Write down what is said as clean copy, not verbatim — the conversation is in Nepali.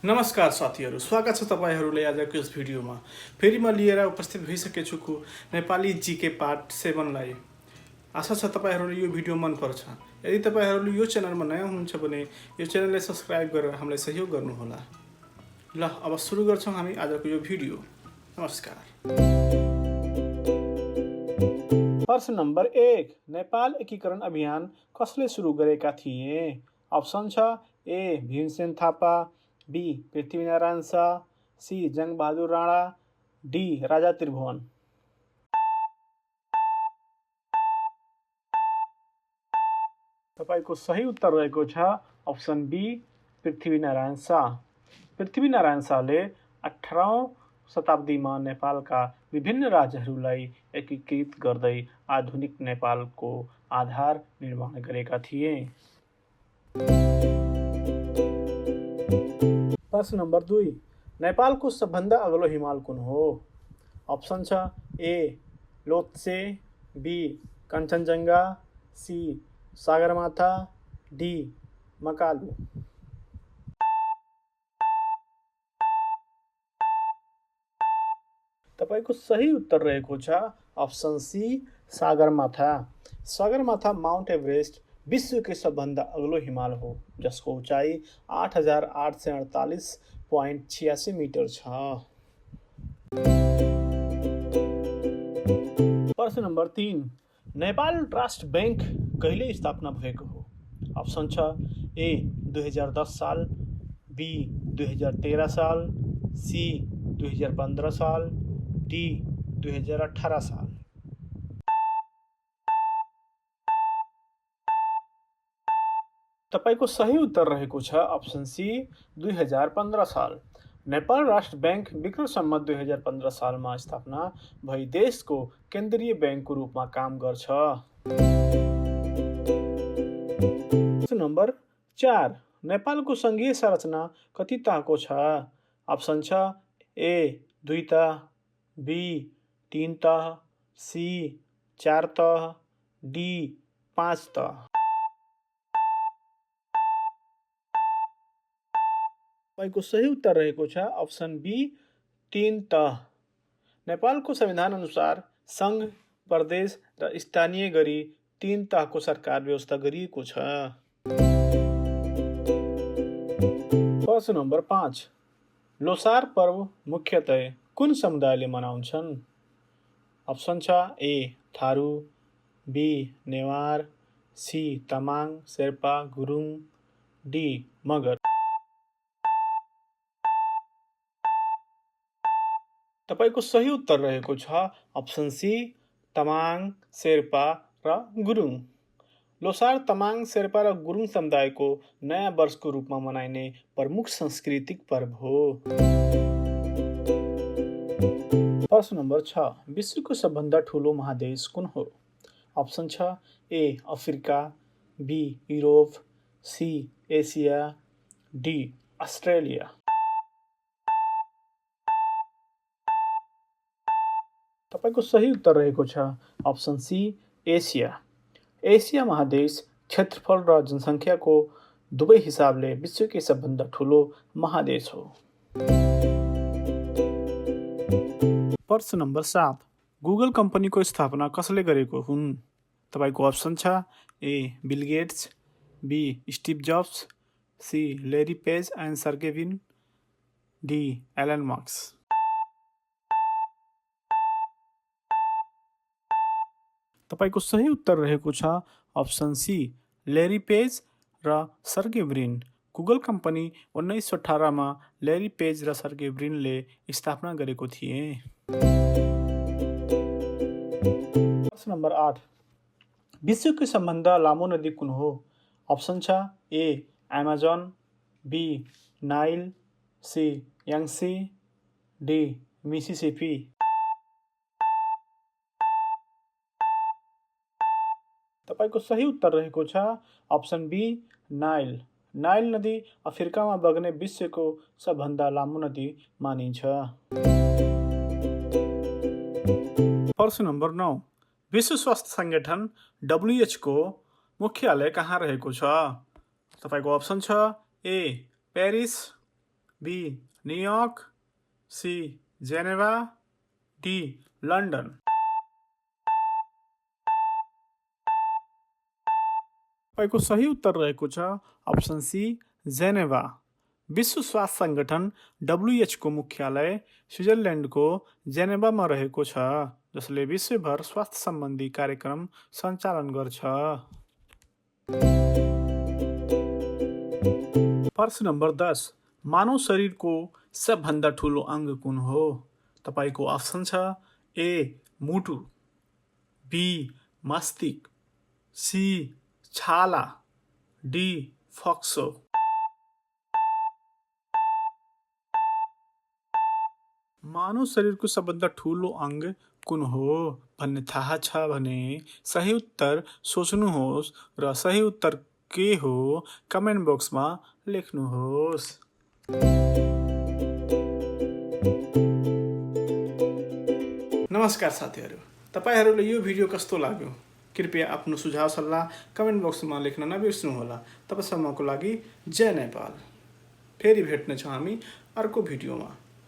नमस्कार साथीहरू, स्वागत छ तपाईँहरूले आजको यस भिडियोमा। फेरि म लिएर उपस्थित भइसकेछु नेपाली जीके पार्ट 7 लाई। आशा छ तपाईँहरूले यो भिडियो मन पर्छ। यदि तपाईँहरूले यो च्यानलमा नयाँ हुनुहुन्छ भने यो च्यानललाई सब्स्क्राइब गरेर हामीलाई सहयोग गर्नुहोला। ल अब सुरु गर्छौँ हामी आजको यो भिडियो। नमस्कार। प्रश्न नम्बर 1, नेपाल एकीकरण अभियान कसले सुरु गरेका थिए? अप्सन छ A Bhimsen Thapa, B Prithvinarayan Shah, C Jung Bahadur Rana, D Raja Tribhuvan. तपाईको सही उत्तर रहेको छ अप्सन बी पृथ्वीनारायण शाह। पृथ्वीनारायण शाहले 18औं शताब्दीमा नेपालका विभिन्न राज्यहरूलाई एकीकृत गर्दै आधुनिक नेपालको आधार निर्माण गरेका थिए। प्रश्न नम्बर 2, नेपालको सबभन्दा अग्लो हिमाल कुन हो? अप्सन छ A Lhotse, B Kanchenjunga, C Sagarmatha, D Makalu. तपाईको सही उत्तर रहेको छ option C Sagarmatha. Sagarmatha Mount Everest विश्वकै सबभन्दा अग्लो हिमाल हो, जसको उचाइ 8848.86 मिटर छ। प्रश्न नम्बर 3, नेपाल राष्ट्र बैंक कहिले स्थापना भएको हो? अप्सन छ ए 2010 साल, बी 2013 साल, सी 2015 साल, डी 2018 साल। तपाईको सही उत्तर रहेको छ अप्सन सी 2015 साल। नेपाल राष्ट्र बैंक विक्रमसम्म 2015 सालमा स्थापना भई देशको केन्द्रीय बैंकको रूपमा काम गर्छ। प्रश्न नम्बर 4, नेपालको सङ्घीय संरचना कति तहको छ? अप्सन छ ए 2 तह, बी 3 तह, सी 4 तह, डी 5 तह। तपाईको सही उत्तर रहेको छ अप्सन बी 3 तह। नेपालको संविधान अनुसार सङ्घ, प्रदेश र स्थानीय गरी 3 तहको सरकार व्यवस्था गरिएको छ। प्रश्न नम्बर 5, लोसार पर्व मुख्यतः कुन समुदायले मनाउँछन्? अप्सन छ A Tharu, B Newar, C Tamang, Sherpa, Gurung, D Magar. तपाईको सही उत्तर रहेको छ अप्सन सी तामाङ, शेर्पा र गुरुङ। लोसार तामाङ, शेर्पा र गुरुङ समुदायको नयाँ वर्षको रूपमा मनाइने प्रमुख सांस्कृतिक पर्व हो। प्रश्न नम्बर 6, विश्वको सबभन्दा ठुलो महादेश कुन हो? अप्सन छ A Africa, B Europe, C Asia, D Australia. तपाईको सही उत्तर रहेको छ अप्सन सी एसिया। एसिया महादेश क्षेत्रफल र जनसङ्ख्याको दुवै हिसाबले विश्वकै सबभन्दा ठुलो महादेश हो। प्रश्न नम्बर 7, गुगल कम्पनीको स्थापना कसले गरेको हुन्? तपाईको अप्सन छ A Bill Gates, B Steve Jobs, C Larry Page and Sergey Brin, D Elon Musk. तपाईको सही उत्तर रहेको छ अप्सन सी लेरी पेज र सर्गे ब्रिन। गुगल कम्पनी 1918 मा लेरी पेज र सर्गे ब्रिनले स्थापना गरेको थिए। प्रश्न नम्बर 8, विश्वको सबभन्दा लामो नदी कुन हो? अप्सन छ A Amazon, B Nile, C Yangtze, D Mississippi. तपाईको सही उत्तर रहेको छ अप्सन बी नाइल। नाइल नदी अफ्रिकामा बग्ने विश्वको सबभन्दा लामो नदी मानिन्छ। प्रश्न नम्बर 9, विश्व स्वास्थ्य सङ्गठन WHO को मुख्यालय कहाँ रहेको छ? तपाईको अप्सन छ A Paris, B New York, C Geneva, D London. तपाईँको सही उत्तर रहेको छ अप्सन सी जेनेभा। विश्व स्वास्थ्य सङ्गठन WHO को मुख्यालय स्विजरल्यान्डको जेनेभामा रहेको छ, जसले विश्वभर स्वास्थ्य सम्बन्धी कार्यक्रम सञ्चालन गर्छ। प्रश्न नम्बर 10, मानव शरीरको सबभन्दा ठुलो अङ्ग कुन हो? तपाईँको अप्सन छ ए मुटु, बी मस्तिष्क, सी छाला, डी फोक्सो। मानव शरीरको सबभन्दा ठुलो अङ्ग कुन हो भन्ने थाहा छ भने सही उत्तर सोच्नुहोस् र सही उत्तर के हो कमेन्ट बक्समा लेख्नुहोस्। नमस्कार साथीहरू, तपाईँहरूले यो भिडियो कस्तो लाग्यो? कृपया आफ्नो सुझाव सल्लाह कमेन्ट बक्समा लेख्न नबिर्स्नुहोला। तबसम्मको लागि जय नेपाल। फेरि भेट्नेछौँ हामी अर्को भिडियोमा।